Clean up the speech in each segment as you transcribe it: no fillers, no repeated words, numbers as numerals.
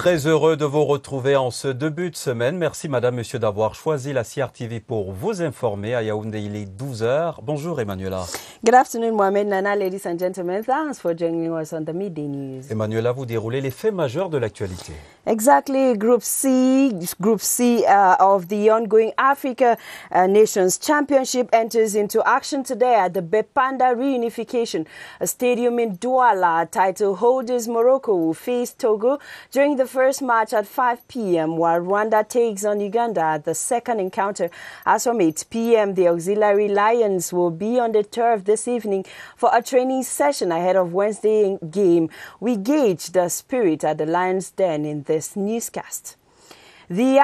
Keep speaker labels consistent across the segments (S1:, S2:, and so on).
S1: Très heureux de vous retrouver en ce début de semaine. Merci madame, monsieur d'avoir choisi la CRTV pour vous informer. À Yaoundé, il est 12h. Bonjour Emmanuela.
S2: Good afternoon, Mohamed Nana, ladies and gentlemen. Thanks for joining us on the Midday News.
S1: Emmanuela, vous déroulez les faits majeurs de l'actualité.
S2: Exactly. Group C of the ongoing Africa Nations Championship enters into action today at the Bepanda Reunification Stadium in Douala. Title holders Morocco will face Togo during the first match at 5 p.m. while Rwanda takes on Uganda at the second encounter. As from 8 p.m., the Auxiliary Lions will be on the turf this evening for a training session ahead of Wednesday game. We gauge the spirit at the Lions' Den in this newscast. The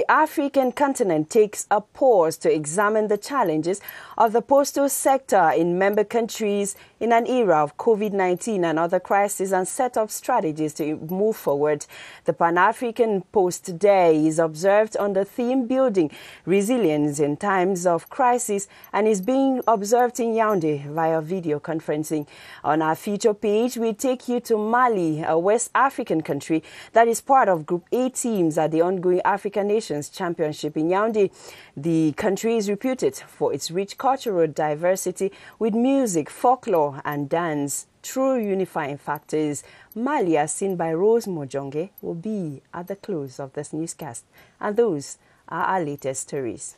S2: African continent takes a pause to examine the challenges of the postal sector in member countries in an era of COVID-19 and other crises and set up strategies to move forward. The Pan-African Post Day is observed on the theme Building Resilience in Times of Crisis and is being observed in Yaoundé via video conferencing. On our feature page, we take you to Mali, a West African country that is part of Group A teams at the ongoing African Nations Championship in Yaoundé. The country is reputed for its rich cultural diversity with music, folklore and dance. True unifying factors. Mali, as seen by Rose Mojonge, will be at the close of this newscast. And those are our latest stories.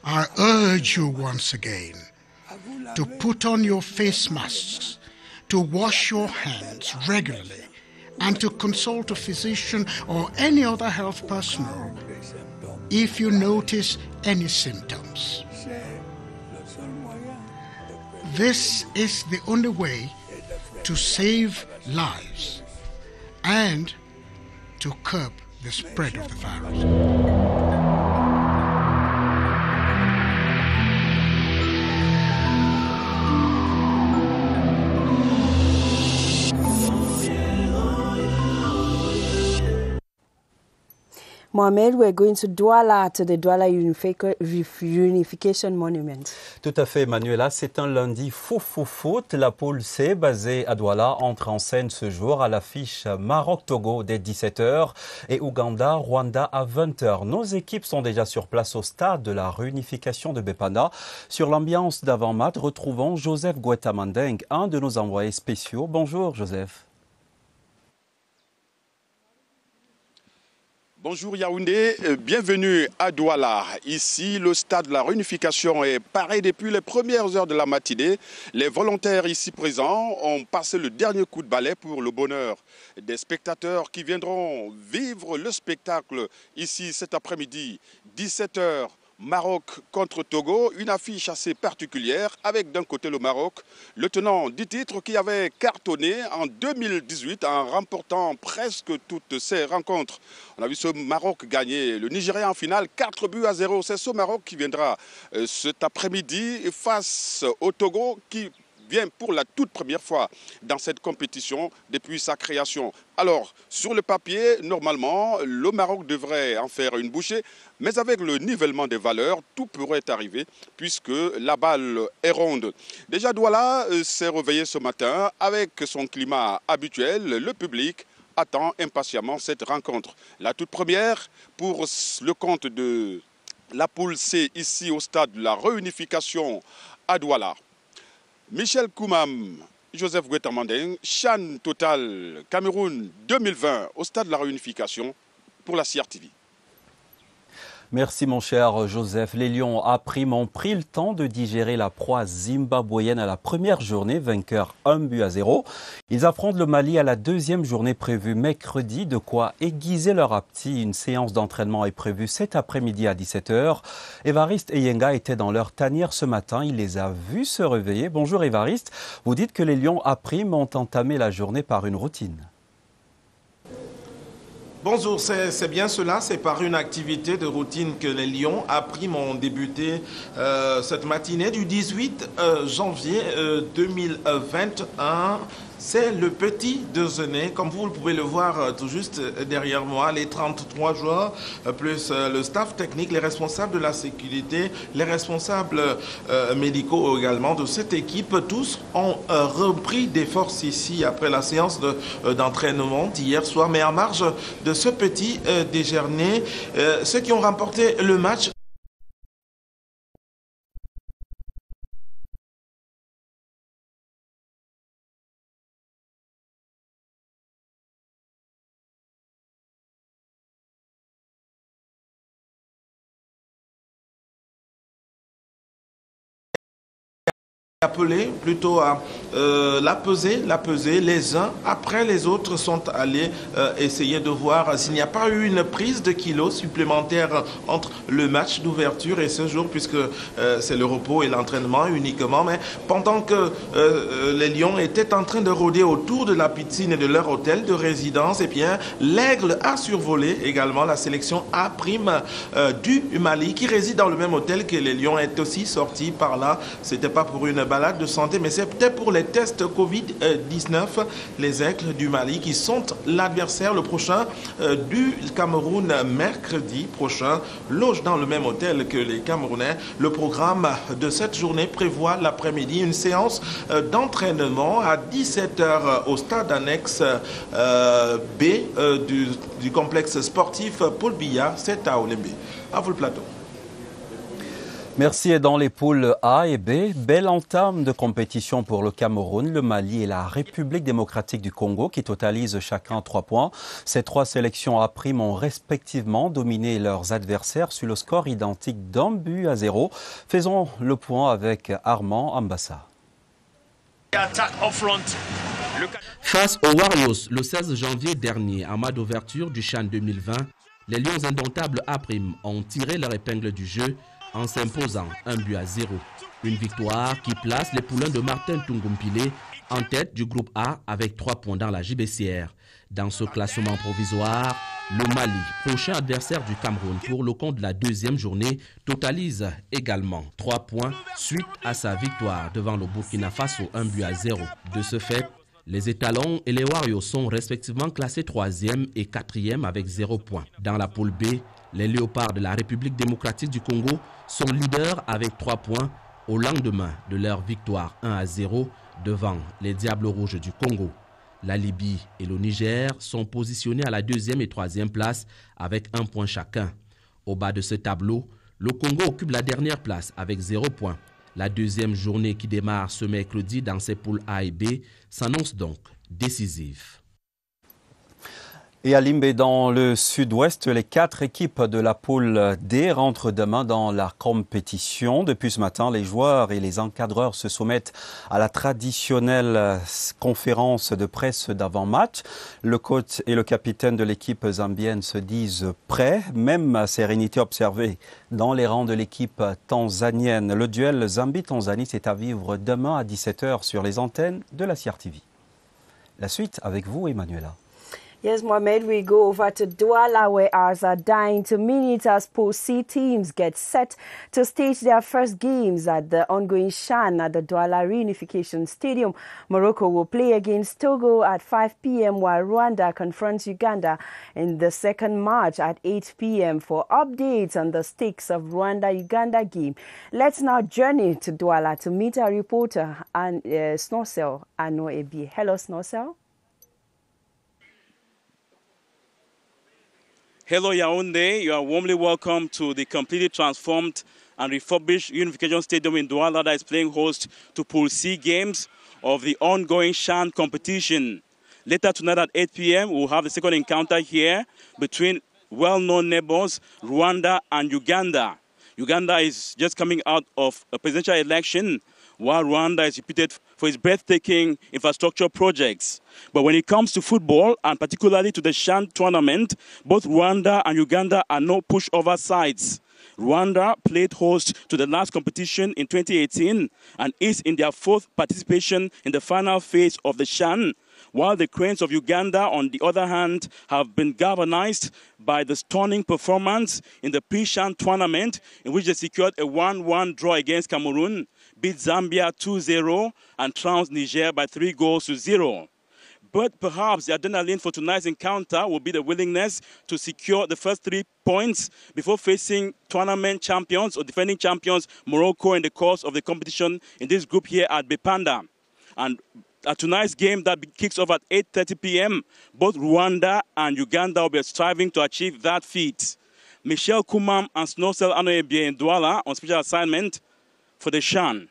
S3: I urge you once again to put on your face masks, to wash your hands regularly, and to consult a physician or any other health personnel if you notice any symptoms. This is the only way to save lives and to curb the spread of the virus.
S2: Mohamed, we're going to Douala, to the Douala Unification Monument.
S1: Tout à fait, Emmanuela. C'est un lundi foot. La poule C, basée à Douala, entre en scène ce jour à l'affiche Maroc-Togo dès 17h et Ouganda-Rwanda à 20h. Nos équipes sont déjà sur place au stade de la réunification de Bepanda. Sur l'ambiance d'avant-match, retrouvons Joseph Gouetamandeng, un de nos envoyés spéciaux. Bonjour, Joseph.
S4: Bonjour Yaoundé, bienvenue à Douala. Ici, le stade de la réunification est paré depuis les premières heures de la matinée. Les volontaires ici présents ont passé le dernier coup de balai pour le bonheur des spectateurs qui viendront vivre le spectacle ici cet après-midi, 17h. Maroc contre Togo, une affiche assez particulière avec d'un côté le Maroc, le tenant du titre qui avait cartonné en 2018 en remportant presque toutes ses rencontres. On a vu ce Maroc gagner le Nigeria en finale 4-0. C'est ce Maroc qui viendra cet après-midi face au Togo qui vient pour la toute première fois dans cette compétition depuis sa création. Alors, sur le papier, normalement, le Maroc devrait en faire une bouchée, mais avec le nivellement des valeurs, tout pourrait arriver puisque la balle est ronde. Déjà, Douala s'est réveillé ce matin avec son climat habituel. Le public attend impatiemment cette rencontre. La toute première pour le compte de la poule C ici au stade de la réunification à Douala. Michel Koumam, Joseph Gouetamandeng, CHAN Total Cameroun 2020 au stade de la réunification pour la CRTV.
S1: Merci mon cher Joseph. Les Lions à prime ont pris le temps de digérer la proie zimbabwéenne à la première journée, vainqueur 1-0. Ils affrontent le Mali à la deuxième journée prévue mercredi, de quoi aiguiser leur appétit. Une séance d'entraînement est prévue cet après-midi à 17h. Évariste Eyenga était dans leur tanière ce matin, il les a vus se réveiller. Bonjour Évariste, vous dites que les Lions à prime ont entamé la journée par une routine.
S5: Bonjour, c'est bien cela, c'est par une activité de routine que les Lions à prime ont débuté cette matinée du 18 janvier 2021 c'est le petit déjeuner. Comme vous pouvez le voir tout juste derrière moi, les 33 joueurs, plus le staff technique, les responsables de la sécurité, les responsables médicaux également de cette équipe, tous ont repris des forces ici après la séance d'entraînement d'hier soir. Mais en marge de ce petit déjeuner, ceux qui ont remporté le match appelé plutôt à la peser, les uns après les autres sont allés essayer de voir s'il n'y a pas eu une prise de kilos supplémentaire entre le match d'ouverture et ce jour, puisque c'est le repos et l'entraînement uniquement. Mais pendant que les Lions étaient en train de rôder autour de la piscine et de leur hôtel de résidence, et bien l'Aigle a survolé également la sélection A' du Mali, qui réside dans le même hôtel que les Lions, est aussi sorti par là. C'était pas pour une balade de santé, mais c'est peut-être pour les tests Covid-19. Les Aigles du Mali qui sont l'adversaire le prochain du Cameroun mercredi prochain, logent dans le même hôtel que les Camerounais. Le programme de cette journée prévoit l'après-midi une séance d'entraînement à 17h au stade annexe B du complexe sportif Paul Biya, c'est à Olembe. À vous le plateau.
S1: Merci. Et dans les poules A et B, belle entame de compétition pour le Cameroun, le Mali et la République démocratique du Congo qui totalisent chacun 3 points. Ces 3 sélections A' ont respectivement dominé leurs adversaires sur le score identique d'1-0. Faisons le point avec Armand Ambassa.
S6: Face aux Warriors, le 16 janvier dernier, en match d'ouverture du CHAN 2020, les Lions indomptables A' ont tiré leur épingle du jeu en s'imposant 1-0. Une victoire qui place les poulains de Martin Tungumpile en tête du groupe A avec 3 points dans la JBCR. Dans ce classement provisoire, le Mali, prochain adversaire du Cameroun pour le compte de la 2e journée, totalise également 3 points suite à sa victoire devant le Burkina Faso 1-0. De ce fait, les étalons et les Warriors sont respectivement classés 3e et 4e avec 0 points. Dans la poule B, les Léopards de la République démocratique du Congo sont leaders avec 3 points au lendemain de leur victoire 1-0 devant les Diables Rouges du Congo. La Libye et le Niger sont positionnés à la 2e et 3e place avec 1 point chacun. Au bas de ce tableau, le Congo occupe la dernière place avec 0 point. La 2e journée qui démarre ce mercredi dans ces poules A et B s'annonce donc décisive.
S1: Et à Limbe, dans le sud-ouest, les 4 équipes de la poule D rentrent demain dans la compétition. Depuis ce matin, les joueurs et les encadreurs se soumettent à la traditionnelle conférence de presse d'avant-match. Le coach et le capitaine de l'équipe zambienne se disent prêts, même sérénité observée dans les rangs de l'équipe tanzanienne. Le duel Zambie-Tanzanie, c'est à vivre demain à 17h sur les antennes de la CRTV. La suite avec vous, Emmanuela.
S2: Yes, Mohamed, we go over to Douala, where ours are dying to minute as Pool C teams get set to stage their first games at the ongoing CHAN at the Douala Reunification Stadium. Morocco will play against Togo at 5 p.m. while Rwanda confronts Uganda in the second match at 8 p.m. For updates on the stakes of Rwanda-Uganda game, let's now journey to Douala to meet our reporter, Snorsel Ano Ebi. Hello, Snorsel.
S7: Hello Yaoundé, you are warmly welcome to the completely transformed and refurbished Unification Stadium in Douala that is playing host to Pool C games of the ongoing CHAN competition. Later tonight at 8 p.m. we'll have the second encounter here between well-known neighbors Rwanda and Uganda. Uganda is just coming out of a presidential election, while Rwanda is reputed for its breathtaking infrastructure projects. But when it comes to football, and particularly to the CHAN tournament, both Rwanda and Uganda are no pushover sides. Rwanda played host to the last competition in 2018 and is in their 4th participation in the final phase of the CHAN, while the Cranes of Uganda, on the other hand, have been galvanized by the stunning performance in the pre-CHAN tournament in which they secured a 1-1 draw against Cameroon beat Zambia 2-0 and trounced Niger by 3-0. But perhaps the adrenaline for tonight's encounter will be the willingness to secure the first 3 points before facing tournament champions or defending champions Morocco in the course of the competition in this group here at Bipanda. And at tonight's game that kicks off at 8:30 p.m., both Rwanda and Uganda will be striving to achieve that feat. Michelle Kumam and Snowcell Anoebie in Douala on special assignment for the CHAN.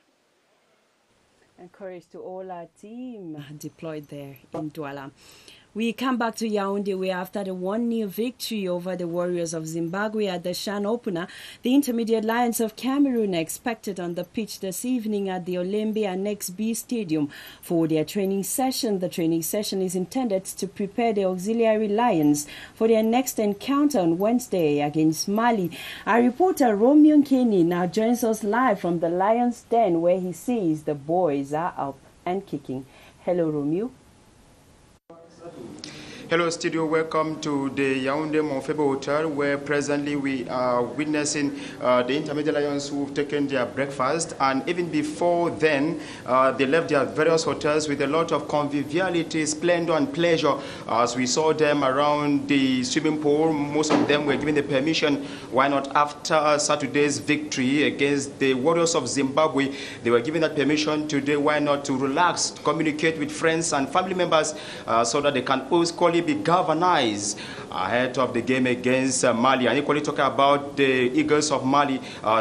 S2: Encourage to all our team deployed there in Douala. We come back to Yaoundé, where after the 1-0 victory over the Warriors of Zimbabwe at the CHAN opener, the Intermediate Lions of Cameroon are expected on the pitch this evening at the Olembe Annex B Stadium for their training session. The training session is intended to prepare the Auxiliary Lions for their next encounter on Wednesday against Mali. Our reporter Romeo Kenny now joins us live from the Lions' Den, where he says the boys are up and kicking. Hello, Romeo.
S8: Hello, studio. Welcome to the Yaoundé Monfebe Hotel, where presently we are witnessing the Intermediate Lions who've taken their breakfast. And even before then, they left their various hotels with a lot of conviviality, splendor, and pleasure. As we saw them around the swimming pool, most of them were given the permission. Why not after Saturday's victory against the Warriors of Zimbabwe? They were given that permission today. Why not to relax, to communicate with friends and family members so that they can equally be galvanized ahead of the game against Mali. And equally talking about the Eagles of Mali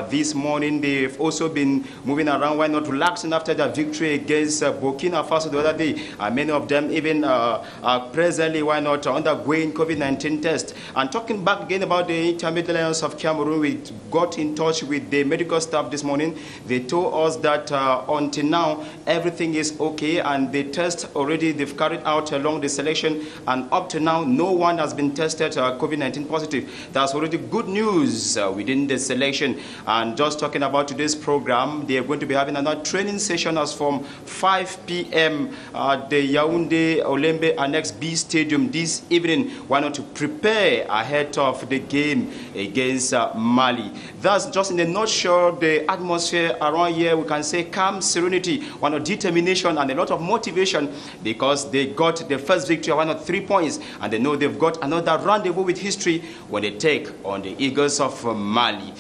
S8: this morning, they've also been moving around. Why not relaxing after their victory against Burkina Faso the other day? Many of them even are presently, why not, undergoing COVID-19 test. And talking back again about the Intermediate Lions of Cameroon, we got in touch with the medical staff this morning. They told us that until now, everything is okay, and the test already they've carried out along the selection, and up to now, no one has been tested COVID-19 positive. That's already good news within the selection. And just talking about today's program, they are going to be having another training session as from 5 p.m. at the Yaoundé Olembe Annex B Stadium this evening. Why not to prepare ahead of the game against Mali? That's just in a nutshell the atmosphere around here. We can say calm, serenity, one of determination and a lot of motivation, because they got the first victory, one of 3 points, and they know they've got another rendezvous with history when they take on the Eagles of Mali.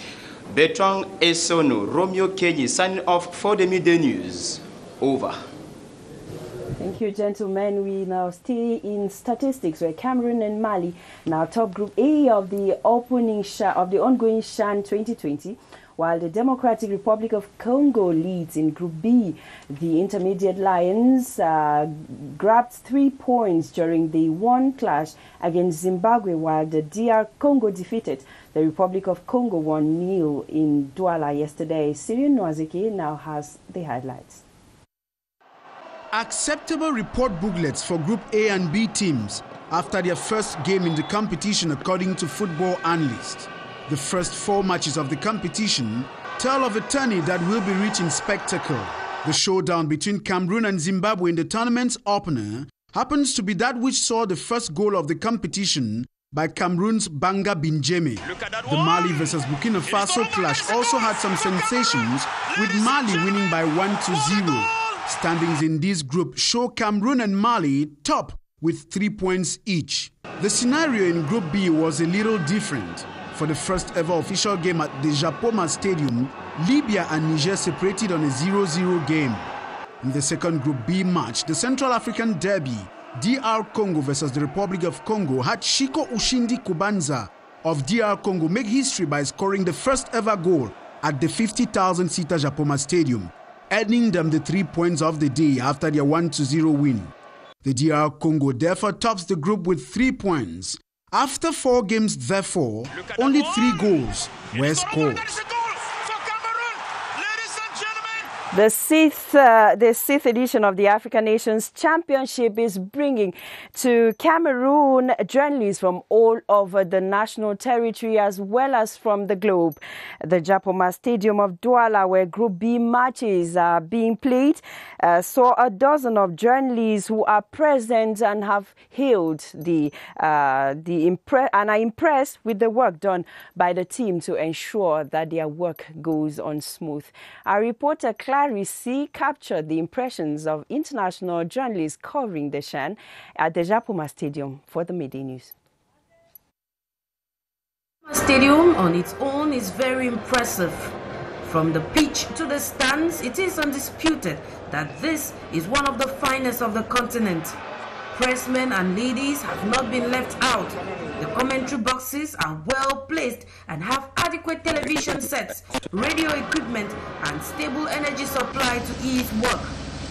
S8: Bertrand Esono, Romeo Kenyi signing off for the Midday News. Over.
S2: Thank you, gentlemen. We now stay in statistics, where Cameroon and Mali now top Group A of the ongoing CHAN 2020, while the Democratic Republic of Congo leads in Group B. The Intermediate Lions grabbed 3 points during the one clash against Zimbabwe, while the DR Congo defeated the Republic of Congo 1-0 in Douala yesterday. Syrian Noazeke now has the highlights.
S9: Acceptable report booklets for Group A and B teams after their first game in the competition, according to Football Analyst. The first 4 matches of the competition tell of a tourney that will be rich in spectacle. The showdown between Cameroon and Zimbabwe in the tournament's opener happens to be that which saw the first goal of the competition by Cameroon's Banga Binjeme. The Mali versus Burkina Faso clash also had some sensations, with Mali winning by 1-0. Standings in this group show Cameroon and Mali top with 3 points each. The scenario in Group B was a little different. For the first ever official game at the Japoma Stadium, Libya and Niger separated on a 0-0 game. In the second Group B match, the Central African Derby, DR Congo versus the Republic of Congo, had Shiko Ushindi Kubanza of DR Congo make history by scoring the first ever goal at the 50,000-seater Japoma Stadium, earning them the 3 points of the day after their 1-0 win. The DR Congo therefore tops the group with 3 points. After 4 games, therefore, only 3 goals were scored.
S2: The sixth edition of the African Nations Championship is bringing to Cameroon journalists from all over the national territory as well as from the globe. The Japoma Stadium of Douala, where Group B matches are being played, saw a dozen of journalists who are present and have hailed and are impressed with the work done by the team to ensure that their work goes on smooth. Our reporter Clyde Harry C. captured the impressions of international journalists covering the Chan at the Japoma Stadium for the Midday News.
S10: Stadium on its own is very impressive. From the pitch to the stands, it is undisputed that this is one of the finest of the continent. Pressmen and ladies have not been left out. The commentary boxes are well placed and have adequate television sets, radio equipment and stable energy supply to ease work.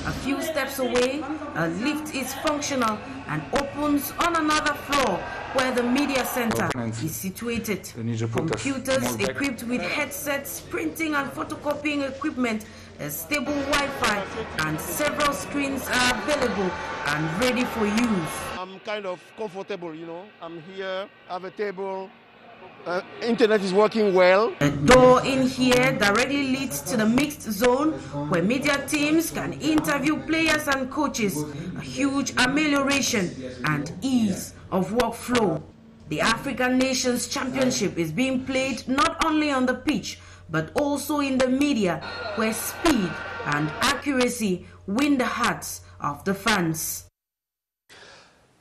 S10: A few steps away, a lift is functional and opens on another floor where the media center is situated. Computers equipped with headsets, printing and photocopying equipment, a stable Wi-Fi and several screens are available and ready for use.
S11: I'm kind of comfortable, you know. I'm here, I have a table. Internet is working well.
S10: A door in here directly leads to the mixed zone where media teams can interview players and coaches. A huge amelioration and ease of workflow. The African Nations Championship is being played not only on the pitch but also in the media where speed and accuracy win the hearts of the fans.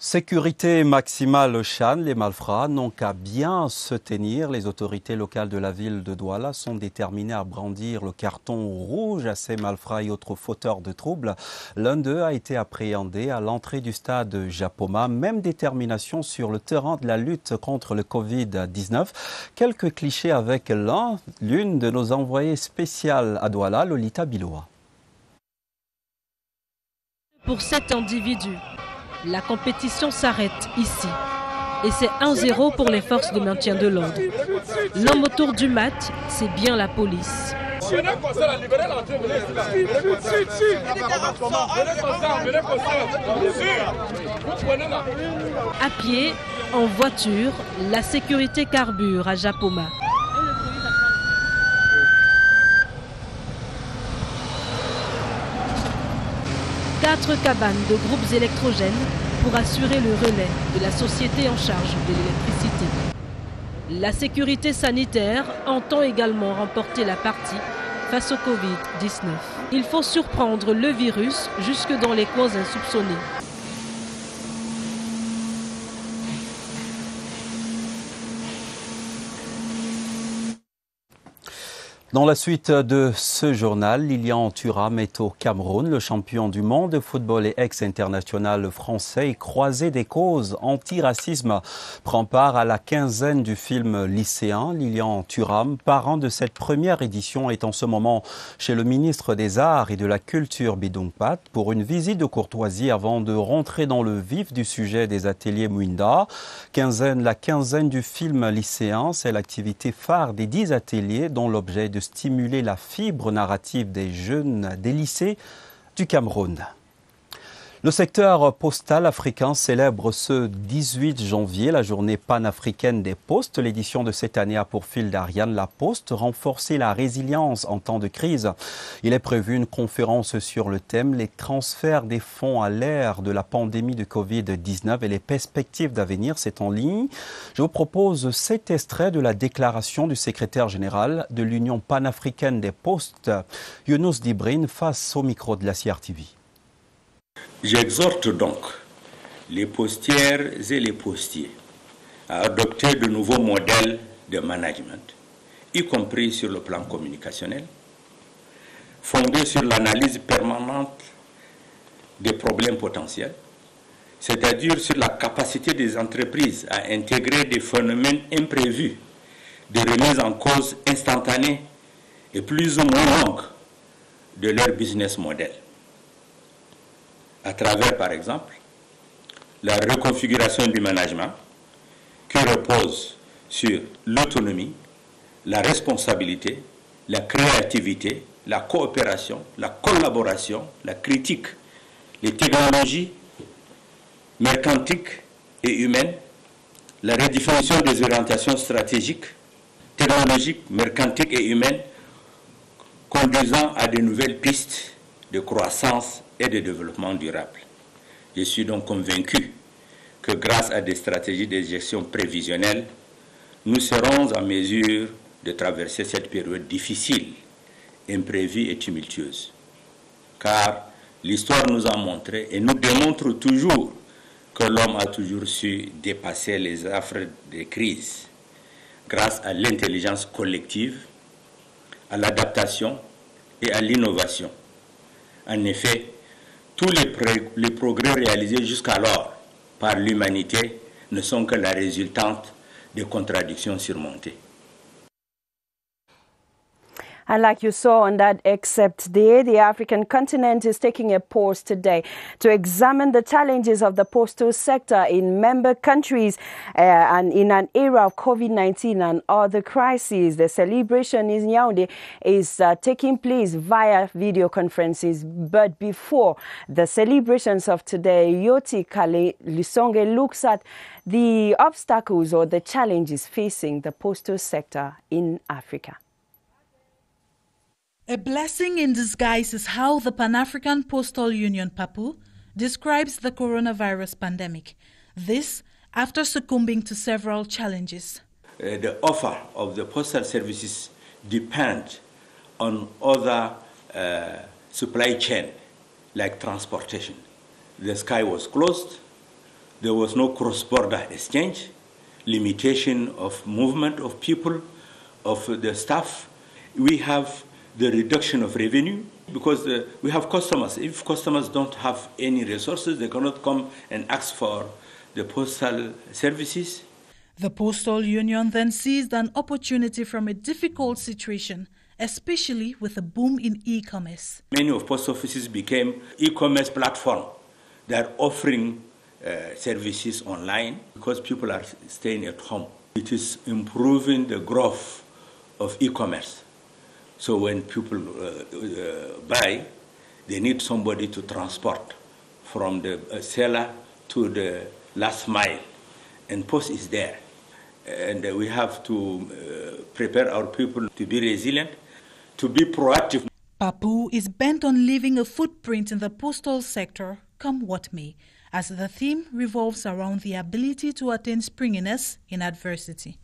S1: Sécurité maximale au Chan, les malfrats n'ont qu'à bien se tenir. Les autorités locales de la ville de Douala sont déterminées à brandir le carton rouge à ces malfrats et autres fauteurs de troubles. L'un d'eux a été appréhendé à l'entrée du stade Japoma. Même détermination sur le terrain de la lutte contre le Covid-19. Quelques clichés avec l'une de nos envoyées spéciales à Douala, Lolita Biloa.
S12: Pour cet individu, la compétition s'arrête ici. Et c'est 1-0 pour les forces de maintien de l'ordre. L'homme autour du mat, c'est bien la police. À pied, en voiture, la sécurité carbure à Japoma. Quatre cabanes de groupes électrogènes pour assurer le relais de la société en charge de l'électricité. La sécurité sanitaire entend également remporter la partie face au Covid-19. Il faut surprendre le virus jusque dans les coins insoupçonnés.
S1: Dans la suite de ce journal, Lilian Thuram est au Cameroun. Le champion du monde de football et ex-international français et croisé des causes anti-racisme prend part à la quinzaine du film lycéen. Lilian Thuram, parrain de cette première édition, est en ce moment chez le ministre des Arts et de la Culture Bidong Pat pour une visite de courtoisie avant de rentrer dans le vif du sujet des ateliers Mouinda. La quinzaine du film lycéen, c'est l'activité phare des 10 ateliers dont l'objet est de stimuler la fibre narrative des jeunes des lycées du Cameroun. Le secteur postal africain célèbre ce 18 janvier la journée panafricaine des postes. L'édition de cette année a pour fil d'Ariane La Poste, renforcer la résilience en temps de crise. Il est prévu une conférence sur le thème « Les transferts des fonds à l'ère de la pandémie de Covid-19 et les perspectives d'avenir ». C'est en ligne. Je vous propose cet extrait de la déclaration du secrétaire général de l'Union panafricaine des postes, Younous Dibrin, face au micro de la CRTV.
S13: J'exhorte donc les postières et les postiers à adopter de nouveaux modèles de management, y compris sur le plan communicationnel, fondés sur l'analyse permanente des problèmes potentiels, c'est-à-dire sur la capacité des entreprises à intégrer des phénomènes imprévus, des remises en cause instantanées et plus ou moins longues de leur business model, à travers, par exemple, la reconfiguration du management qui repose sur l'autonomie, la responsabilité, la créativité, la coopération, la collaboration, la critique, les technologies mercantiques et humaines, la redéfinition des orientations stratégiques, technologiques, mercantiques et humaines, conduisant à de nouvelles pistes de croissance et de développement durable. Je suis donc convaincu que grâce à des stratégies de gestion prévisionnelle, nous serons en mesure de traverser cette période difficile, imprévue et tumultueuse. car l'histoire nous a montré et nous démontre toujours que l'homme a toujours su dépasser les affres des crises grâce à l'intelligence collective, à l'adaptation et à l'innovation. En effet, tous les progrès réalisés jusqu'alors par l'humanité ne sont que la résultante de contradictions surmontées.
S2: And like you saw on that excerpt there, the African continent is taking a pause today to examine the challenges of the postal sector in member countries and in an era of COVID-19 and other crises. The celebration in Yaoundé is taking place via video conferences. But before the celebrations of today, Yoti Kale Lisonge looks at the obstacles or the challenges facing the postal sector in Africa.
S14: A blessing in disguise is how the Pan-African Postal Union, PAPU, describes the coronavirus pandemic. This after succumbing to several challenges.
S13: The offer of the postal services depend on other supply chain, like transportation. The sky was closed, there was no cross-border exchange, limitation of movement of people, of the staff. We have the reduction of revenue because we have customers. If customers don't have any resources, they cannot come and ask for the postal services.
S14: The Postal Union then seized an opportunity from a difficult situation, especially with a boom in e-commerce.
S13: Many of post offices became e-commerce platform. They are offering services online because people are staying at home. It is improving the growth of e-commerce. So when people buy, they need somebody to transport from the seller to the last mile, and post is there. And we have to prepare our people to be resilient, to be proactive.
S14: PAPU is bent on leaving a footprint in the postal sector, come what may, as the theme revolves around the ability to attain springiness in adversity.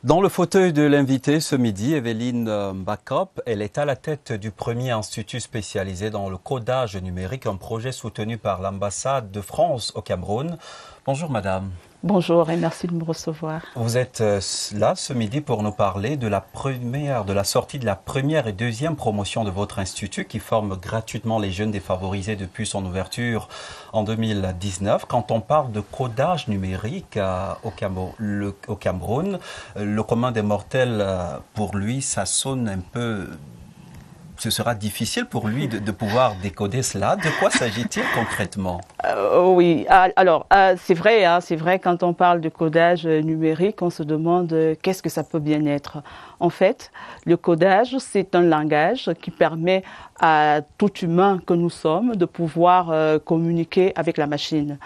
S1: Dans le fauteuil de l'invité ce midi, Evelyne Bakop, elle est à la tête du premier institut spécialisé dans le codage numérique, un projet soutenu par l'ambassade de France au Cameroun. Bonjour madame.
S15: Bonjour et merci de me recevoir.
S1: Vous êtes là ce midi pour nous parler de la sortie de la première et deuxième promotion de votre institut qui forme gratuitement les jeunes défavorisés depuis son ouverture en 2019. Quand on parle de codage numérique au Cameroun, le commun des mortels, pour lui, ça sonne un peu... Ce sera difficile pour lui de pouvoir décoder cela. De quoi s'agit-il concrètement?
S15: Oui, alors c'est vrai, quand on parle de codage numérique, on se demande qu'est-ce que ça peut bien être. En fait, le codage, c'est un langage qui permet à tout humain que nous sommes de pouvoir communiquer avec la machine.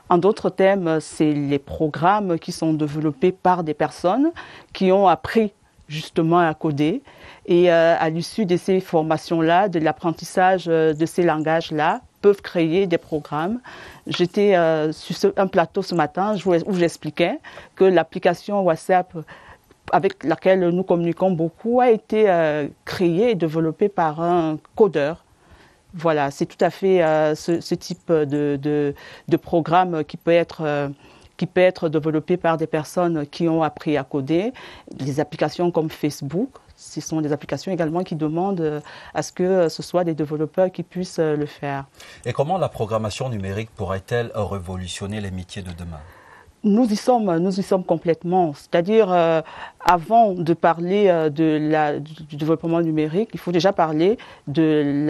S15: En d'autres termes, c'est les programmes qui sont développés par des personnes qui ont appris justement à coder. Et à l'issue de ces formations-là, de l'apprentissage de ces langages-là, peuvent créer des programmes. J'étais sur un plateau ce matin où j'expliquais que l'application WhatsApp avec laquelle nous communiquons beaucoup a été créée et développée par un codeur. Voilà, c'est tout à fait ce type de programme qui peut être développé par des personnes qui ont appris à coder. Des applications comme Facebook, ce sont des applications également qui demandent à ce que ce soit des développeurs qui puissent le faire.
S1: Et comment la programmation numérique pourrait-elle révolutionner les métiers de demain?
S15: Nous y sommes complètement. C'est-à-dire, avant de parler du développement numérique, il faut déjà parler de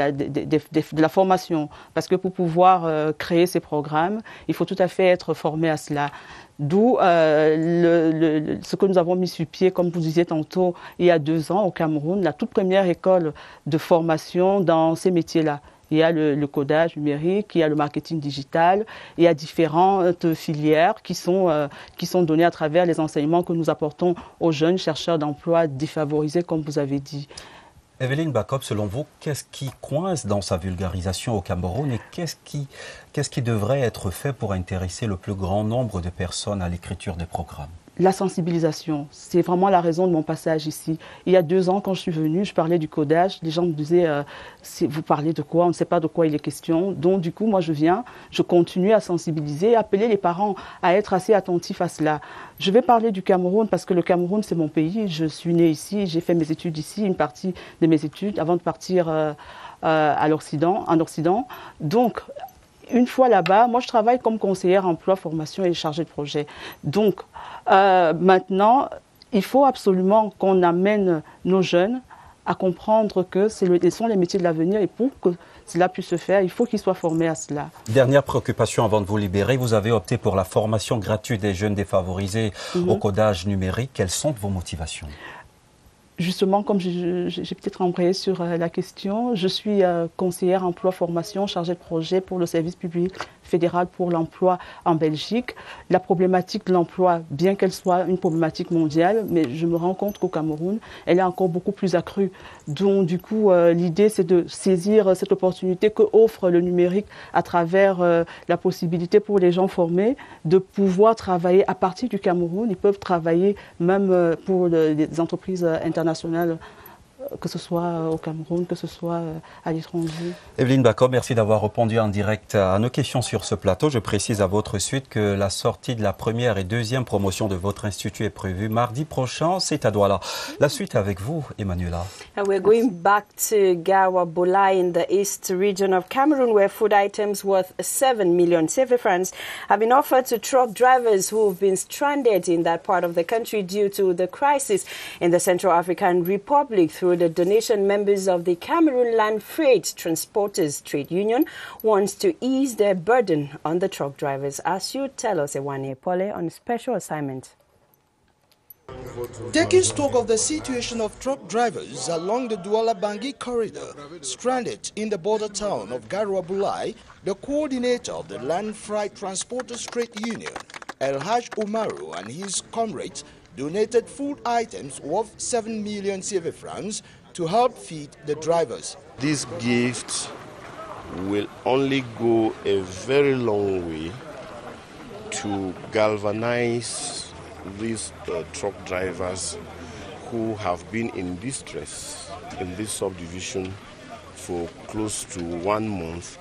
S15: la formation. Parce que pour pouvoir créer ces programmes, il faut tout à fait être formé à cela. D'où ce que nous avons mis sur pied, comme vous disiez tantôt, il y a 2 ans au Cameroun, la toute première école de formation dans ces métiers-là. Il y a le codage numérique, il y a le marketing digital, il y a différentes filières qui sont données à travers les enseignements que nous apportons aux jeunes chercheurs d'emploi défavorisés, comme vous avez dit.
S1: Evelyne Bakop, selon vous, qu'est-ce qui coince dans sa vulgarisation au Cameroun et qu'est-ce qui devrait être fait pour intéresser le plus grand nombre de personnes à l'écriture des programmes?
S15: la sensibilisation, c'est vraiment la raison de mon passage ici. Il y a 2 ans, quand je suis venue, je parlais du codage. Les gens me disaient, vous parlez de quoi? On ne sait pas de quoi il est question. Donc, du coup, moi, je viens, je continue à sensibiliser, appeler les parents à être assez attentifs à cela. Je vais parler du Cameroun parce que le Cameroun, c'est mon pays. Je suis née ici, j'ai fait mes études ici, une partie de mes études, avant de partir en Occident. Donc, une fois là-bas, moi, je travaille comme conseillère emploi, formation et chargée de projet. Donc, maintenant, il faut absolument qu'on amène nos jeunes à comprendre que ce sont les métiers de l'avenir et pour que cela puisse se faire, il faut qu'ils soient formés à cela.
S1: Dernière préoccupation avant de vous libérer, vous avez opté pour la formation gratuite des jeunes défavorisés au codage numérique. Quelles sont vos motivations ?
S15: Justement, comme j'ai peut-être embrayé sur la question, je suis conseillère emploi-formation, chargée de projet pour le service public fédéral pour l'emploi en Belgique. La problématique de l'emploi, bien qu'elle soit une problématique mondiale, mais je me rends compte qu'au Cameroun, elle est encore beaucoup plus accrue. Donc, du coup, l'idée, c'est de saisir cette opportunité que offre le numérique à travers la possibilité pour les gens formés de pouvoir travailler à partir du Cameroun. Ils peuvent travailler même pour les entreprises internationales, que ce soit au Cameroun, que ce soit à l'étranger.
S1: Evelyne Bako, merci d'avoir répondu en direct à nos questions sur ce plateau. Je précise à votre suite que la sortie de la première et deuxième promotion de votre institut est prévue mardi prochain. C'est à Douala. La suite avec vous, Emmanuela.
S2: We're going back to Garoua Boulay in the east region of Cameroon, where food items worth 7 million CFA francs have been offered to truck drivers who have been stranded in that part of the country due to the crisis in the Central African Republic. Through the donation, members of the Cameroon Land Freight Transporters Trade Union wants to ease their burden on the truck drivers. As you tell us, Ewane Pole on special assignment.
S16: Taking stock of the situation of truck drivers along the Douala-Bangui corridor, stranded in the border town of Garoua Boulay, the coordinator of the Land Freight Transporters Trade Union, El Haj Umaru, and his comrades donated food items worth 7 million CFA francs to help feed the drivers.
S11: This gift will only go a very long way to galvanize these truck drivers who have been in distress in this subdivision for close to 1 month,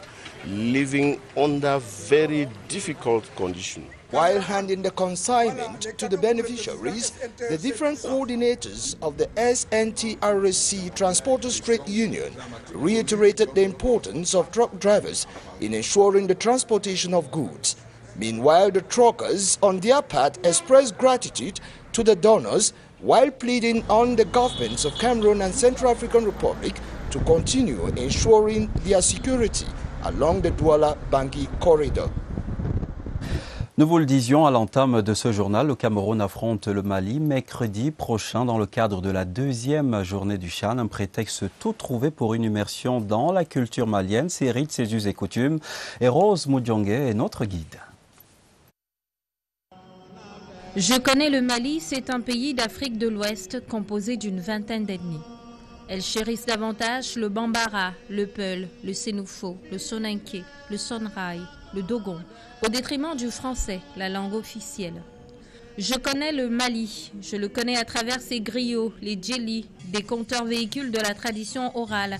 S11: living under very difficult conditions.
S16: While handing the consignment to the beneficiaries, the different coordinators of the SNTRC Transporters Trade Union reiterated the importance of truck drivers in ensuring the transportation of goods. Meanwhile, the truckers, on their part, expressed gratitude to the donors while pleading on the governments of Cameroon and Central African Republic to continue ensuring their security along the Douala-Bangui corridor.
S1: Nous vous le disions à l'entame de ce journal, le Cameroun affronte le Mali mercredi prochain dans le cadre de la 2e journée du Chan, un prétexte tout trouvé pour une immersion dans la culture malienne, ses rites, ses us et coutumes. Et Rose Moudjongue est notre guide.
S17: Je connais le Mali, c'est un pays d'Afrique de l'Ouest composé d'une vingtaine d'ethnies. Elles chérissent davantage le Bambara, le Peul, le Sénoufo, le Soninké, le Sonrai, le Dogon, au détriment du français, la langue officielle. Je connais le Mali, je le connais à travers ses griots, les djeli, des conteurs véhicules de la tradition orale.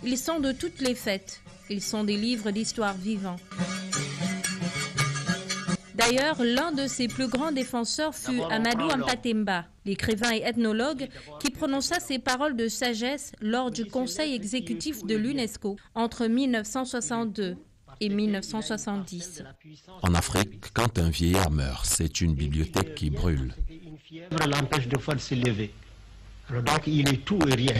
S17: Ils sont de toutes les fêtes, ils sont des livres d'histoire vivants. D'ailleurs, l'un de ses plus grands défenseurs fut Amadou Hampâté-Bâ, l'écrivain et ethnologue qui prononça ses paroles de sagesse lors du conseil exécutif de l'UNESCO entre 1962 et 1970.
S18: En Afrique, quand un vieillard meurt, c'est une bibliothèque qui brûle.
S19: Une fièvre l'empêche de fois se lever. Alors donc, il est tout et rien.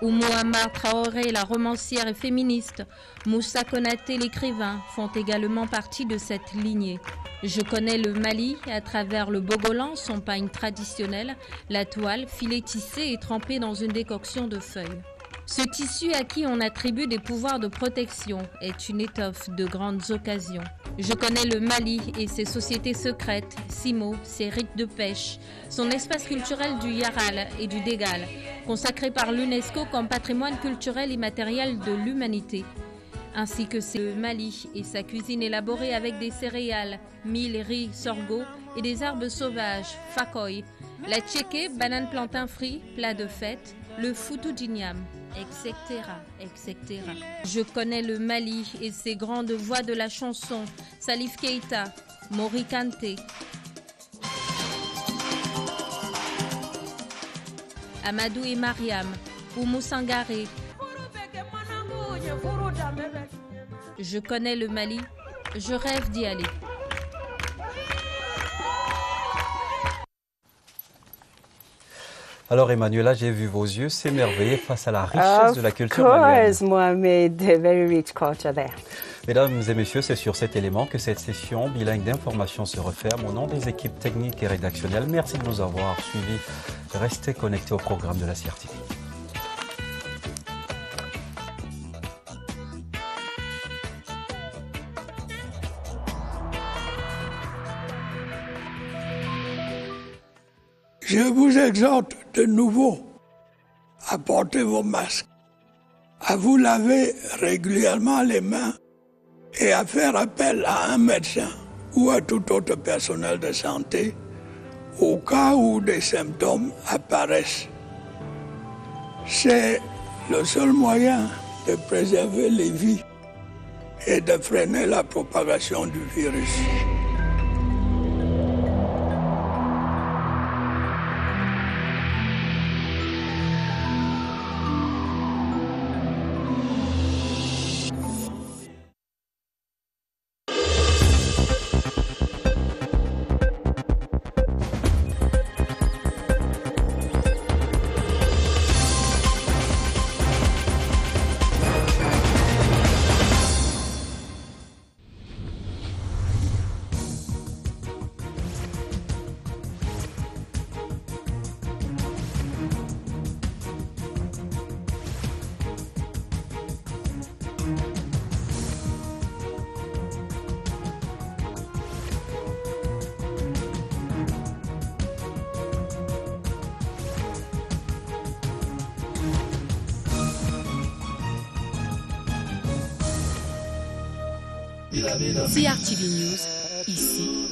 S17: Oumou Amar Traoré, la romancière et féministe, Moussa Konaté, l'écrivain, font également partie de cette lignée. Je connais le Mali à travers le bogolan, son pagne traditionnel, la toile, filet tissé et trempé dans une décoction de feuilles. Ce tissu à qui on attribue des pouvoirs de protection est une étoffe de grandes occasions. Je connais le Mali et ses sociétés secrètes, ses mots, ses rites de pêche, son espace culturel du Yaral et du Dégal, consacré par l'UNESCO comme patrimoine culturel immatériel de l'humanité. ainsi que le Mali et sa cuisine élaborée avec des céréales, mil, riz, sorgho et des herbes sauvages, fakoy, la tchéké, banane plantain frit, plat de fête, le foutou d'igname, etc., etc. Je connais le Mali et ses grandes voix de la chanson, Salif Keita, Mori Kanté, Amadou et Mariam, Oumou Sangaré. Je connais le Mali, je rêve d'y aller.
S1: Alors Emmanuela, j'ai vu vos yeux s'émerveiller face à la richesse de la culture malienne.
S2: Of course, Mohamed, a very rich culture there.
S1: Mesdames et messieurs, c'est sur cet élément que cette session bilingue d'information se referme. Au nom des équipes techniques et rédactionnelles, merci de nous avoir suivis. Restez connectés au programme de la CRTV.
S20: Je vous exhorte de nouveau à porter vos masques, à vous laver régulièrement les mains et à faire appel à un médecin ou à tout autre personnel de santé au cas où des symptômes apparaissent. C'est le seul moyen de préserver les vies et de freiner la propagation du virus.
S21: CRTV News, ici